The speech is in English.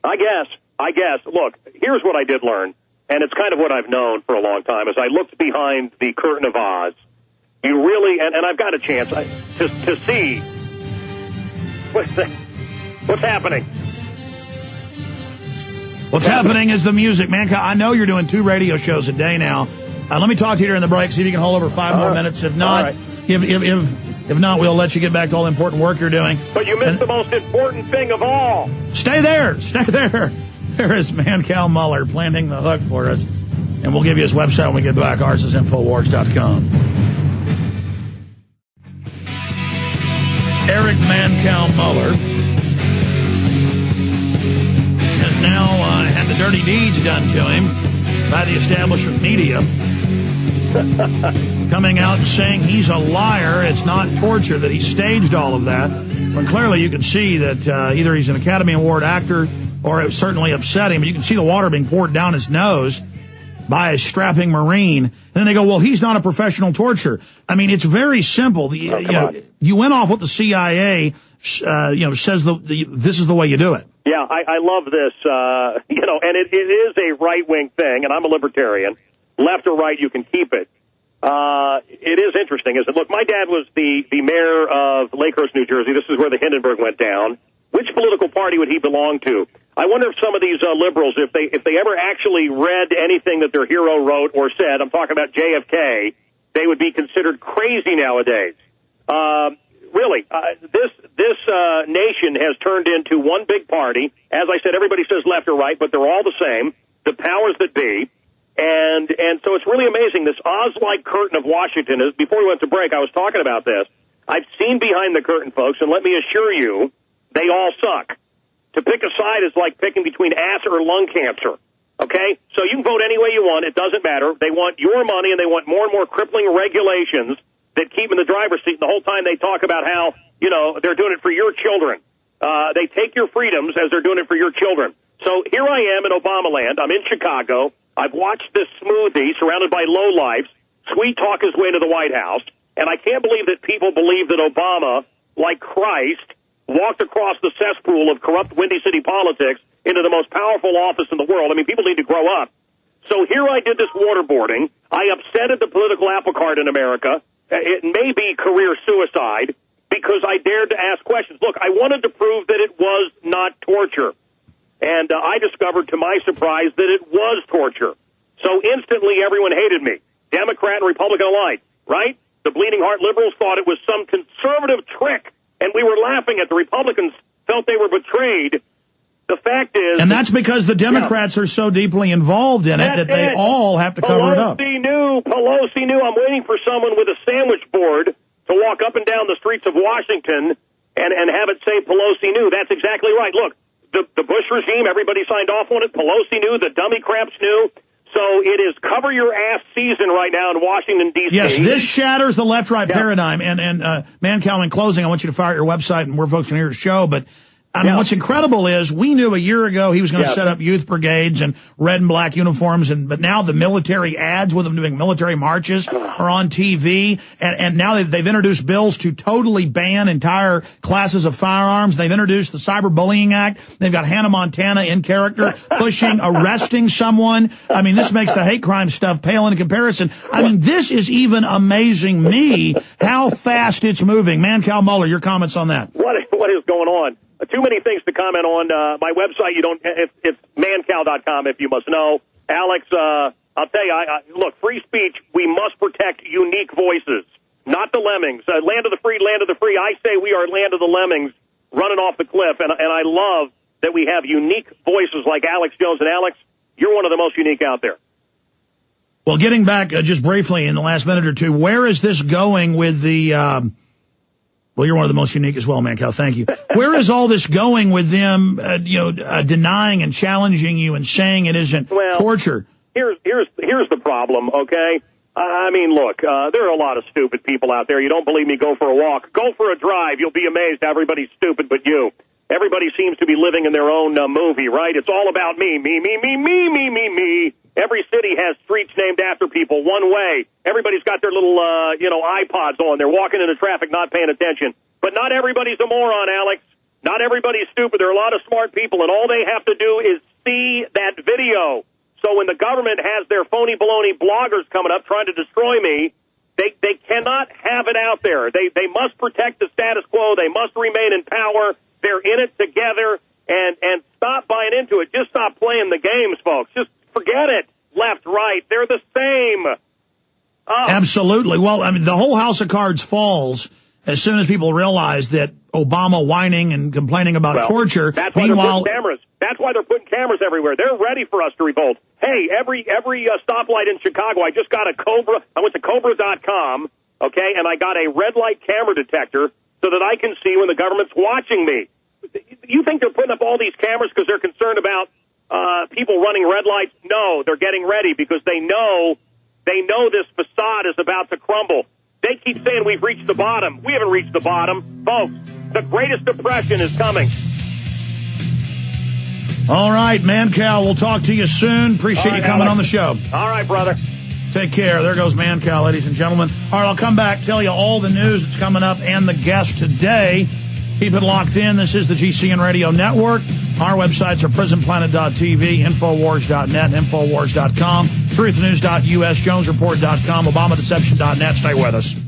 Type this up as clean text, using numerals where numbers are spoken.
I guess. Look, here's what I did learn, and it's kind of what I've known for a long time. As I looked behind the curtain of Oz, you really, and I've got a chance to see what's happening. What's happening is the music. Mancow, I know you're doing 2 radio shows a day now. Let me talk to you during the break, see if you can hold over 5 more minutes. If not, if not, we'll let you get back to all the important work you're doing. But you missed the most important thing of all. Stay there. There is Mancow Muller planting the hook for us. And we'll give you his website when we get back. Ours is Infowars.com. Eric Mancow Muller has now had the dirty deeds done to him by the establishment media, coming out and saying he's a liar, it's not torture, that he staged all of that, when clearly you can see that either he's an Academy Award actor or it certainly upset him. You can see the water being poured down his nose by a strapping Marine. And then they go, well, he's not a professional torturer. I mean, it's very simple. You went off what the CIA says this is the way you do it. Yeah, I love this, and it is a right-wing thing, and I'm a libertarian. Left or right, you can keep it. It is interesting, isn't it? Look, my dad was the mayor of Lakehurst, New Jersey. This is where the Hindenburg went down. Which political party would he belong to? I wonder if some of these liberals, if they ever actually read anything that their hero wrote or said, I'm talking about JFK, they would be considered crazy nowadays. Really, this nation has turned into one big party. As I said, everybody says left or right, but they're all the same, the powers that be. And so it's really amazing. This Oz-like curtain of Washington is, before we went to break, I was talking about this. I've seen behind the curtain, folks, and let me assure you, they all suck. To pick a side is like picking between ass or lung cancer. Okay? So you can vote any way you want. It doesn't matter. They want your money, and they want more and more crippling regulations that keep in the driver's seat. And the whole time they talk about how, they're doing it for your children. They take your freedoms as they're doing it for your children. So here I am in Obama land. I'm in Chicago. I've watched this smoothie surrounded by lowlifes sweet talk his way to the White House. And I can't believe that people believe that Obama, like Christ, walked across the cesspool of corrupt Windy City politics into the most powerful office in the world. I mean, people need to grow up. So here I did this waterboarding. I upsetted the political apple cart in America. It may be career suicide because I dared to ask questions. Look, I wanted to prove that it was not torture. And I discovered, to my surprise, that it was torture. So instantly everyone hated me, Democrat and Republican alike, right? The bleeding heart liberals thought it was some conservative trick, and we were laughing at the Republicans, felt they were betrayed. The fact is... And that's because the Democrats are so deeply involved in it that they all have to cover it up. Pelosi knew. I'm waiting for someone with a sandwich board to walk up and down the streets of Washington and have it say Pelosi knew. That's exactly right. Look, the Bush regime, everybody signed off on it. Pelosi knew. The dummy craps knew. So it is cover your ass season right now in Washington, D.C. Yes, this shatters the left-right paradigm. And Mancow, in closing, I want you to fire your website and where folks can hear the show. But I mean, what's incredible is we knew a year ago he was going to set up youth brigades and red and black uniforms, but now the military ads with them doing military marches are on TV, and now they've introduced bills to totally ban entire classes of firearms. They've introduced the Cyberbullying Act. They've got Hannah Montana in character pushing, arresting someone. I mean, this makes the hate crime stuff pale in comparison. I mean, this is even amazing me how fast it's moving. Mancow Muller, your comments on that? What is going on? Too many things to comment on. My website, it's mancow.com if you must know. Alex, I'll tell you, look, free speech, we must protect unique voices, not the lemmings. Land of the free, land of the free. I say we are land of the lemmings running off the cliff, and I love that we have unique voices like Alex Jones. And Alex, you're one of the most unique out there. Well, getting back just briefly in the last minute or two, where is this going with the... Well, you're one of the most unique as well, Mancow. Thank you. Where is all this going with them, denying and challenging you and saying it isn't torture? Here's the problem, okay? I mean, look, there are a lot of stupid people out there. You don't believe me? Go for a walk. Go for a drive. You'll be amazed. Everybody's stupid but you. Everybody seems to be living in their own movie, right? It's all about me, me, me, me, me, me, me, me. Every city has streets named after people, one way. Everybody's got their little, iPods on. They're walking into traffic, not paying attention. But not everybody's a moron, Alex. Not everybody's stupid. There are a lot of smart people, and all they have to do is see that video. So when the government has their phony baloney bloggers coming up trying to destroy me, they cannot have it out there. They must protect the status quo. They must remain in power. They're in it together, and stop buying into it. Just stop playing the games, folks. Just forget it. Left, right, they're the same. Oh. Absolutely. Well, I mean, the whole house of cards falls as soon as people realize that Obama whining and complaining about torture. That's why they're putting cameras. That's why they're putting cameras everywhere. They're ready for us to revolt. Hey, every stoplight in Chicago, I just got a Cobra. I went to Cobra.com, okay, and I got a red light camera detector so that I can see when the government's watching me. You think they're putting up all these cameras because they're concerned about people running red lights? No, they're getting ready because they know this facade is about to crumble. They keep saying we've reached the bottom. We haven't reached the bottom. Folks, the greatest depression is coming. All right, Mancow, we'll talk to you soon. Appreciate you coming on the show. All right, brother. Take care. There goes Mancow, ladies and gentlemen. All right, I'll come back, tell you all the news that's coming up and the guest today. Keep it locked in. This is the GCN Radio Network. Our websites are prisonplanet.tv, Infowars.net, Infowars.com, TruthNews.us, JonesReport.com, ObamaDeception.net. Stay with us.